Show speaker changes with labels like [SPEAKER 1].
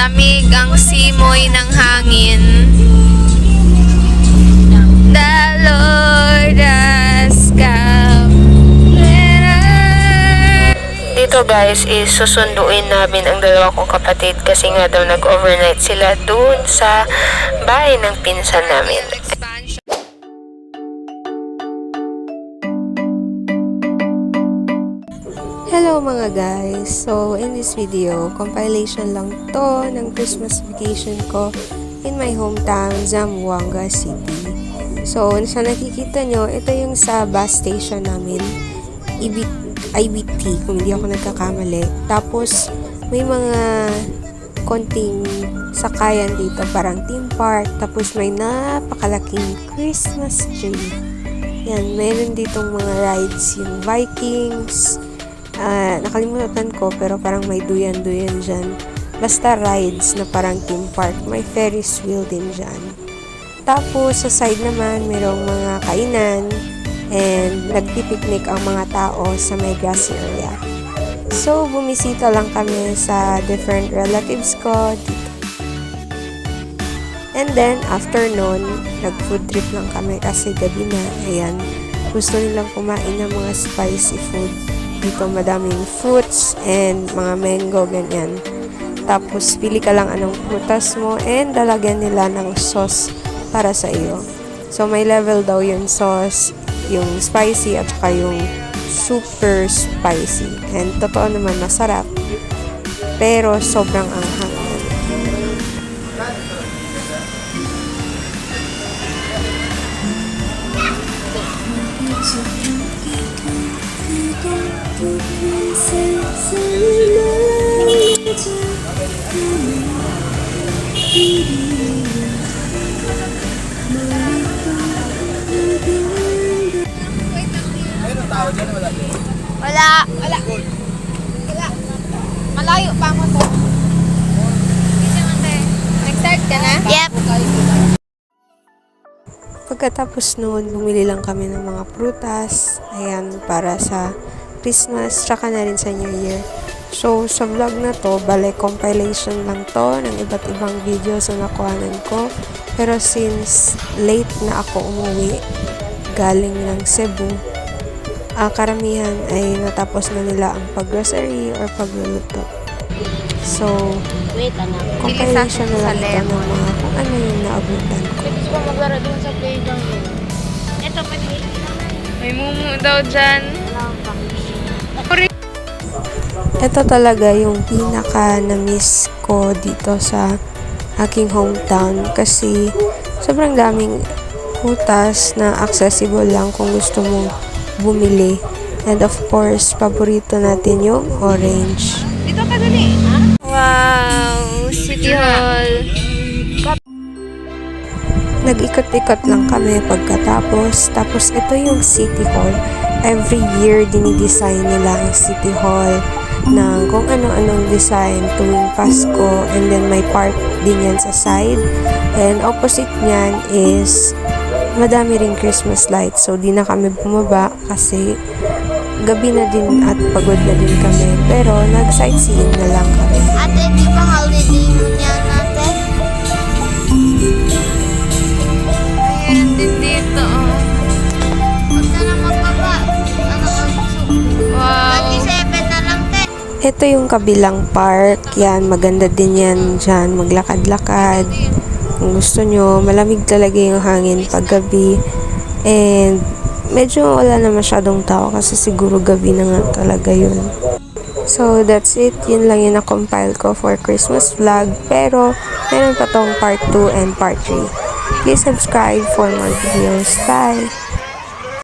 [SPEAKER 1] Malamig ang simoy ng hangin. The Lord has come. Dito guys is susunduin namin ang dalawa kong kapatid kasi nga daw nag-overnight sila dun sa bahay ng pinsan namin. Hello mga guys! So in this video, compilation lang to ng Christmas vacation ko in my hometown, Zamboanga City. So sa nakikita nyo, ito yung sa bus station namin, IBT kung hindi ako nagkakamali. Tapos may mga konting sakayan dito, parang theme park. Tapos may napakalaking Christmas tree. Yan, meron ditong mga rides, yung Vikings. Nakalimutan ko pero parang may duyan-duyan dyan. Basta rides na parang theme park. May Ferris wheel din dyan. Tapos sa side naman mayroong mga kainan and nagpipiknik ang mga tao sa may grassy area. So bumisita lang kami sa different relatives ko dito. And then after nun, nag-food trip lang kami kasi gabi na. Ayan, gusto nilang kumain ng mga spicy food. Dito madaming fruits and mga mango, ganyan. Tapos pili ka lang anong prutas mo and lalagyan nila ng sauce para sa iyo. So may level daw yung sauce, yung spicy at saka yung super spicy. And totoo naman masarap. Pero sobrang anghang.
[SPEAKER 2] Wala. Malayo pa mo to. Nag-start ka na? Yep.
[SPEAKER 1] Pagkatapos noon, bumili lang kami ng mga prutas. Ayan, para sa Christmas, tsaka na rin sa New Year. So, sa vlog na to, bale compilation lang to ng iba't ibang videos na nakuhanan ko. Pero since late na ako umuwi, galing ng Cebu, karamihan ay natapos na nila ang pag-grocery or pagluluto. So, compilation na lang ito ng mga kung ano yung naabutan ko.
[SPEAKER 2] Pwede ko maglaro doon sa playground. Ito, pwede.
[SPEAKER 1] May mumu daw dyan.
[SPEAKER 2] Wala pa.
[SPEAKER 1] Ito talaga yung pinaka na-miss ko dito sa aking hometown kasi sobrang daming prutas na accessible lang kung gusto mong bumili. And of course, paborito natin yung orange.
[SPEAKER 2] Dito ka dali, ha?
[SPEAKER 1] Wow! City Hall! Nag-ikot-ikot lang kami pagkatapos. Tapos ito yung City Hall. Every year, dinidesign nila ang City Hall ng kung ano-anong design tuwing Pasko, and then may park din yan sa side, and opposite niyan is madami ring Christmas lights. So di na kami bumaba kasi gabi na din at pagod na din kami, pero nag-sightseeing na lang kami.
[SPEAKER 2] Ate, di ba holiday yun yan natin?
[SPEAKER 1] Ayan din dito.
[SPEAKER 2] Huwag na lang magbaba.
[SPEAKER 1] Wow!
[SPEAKER 2] 27 na lang, te.
[SPEAKER 1] Ito yung kabilang park. Yan, maganda din yan dyan. Maglakad-lakad. Kung gusto nyo, malamig talaga yung hangin pag gabi. And medyo wala na masyadong tao kasi siguro gabi na nga talaga yun. So, that's it. Yun lang yung na-compile ko for Christmas vlog. Pero, meron pa tong part 2 and part 3. Please subscribe for more videos. Bye!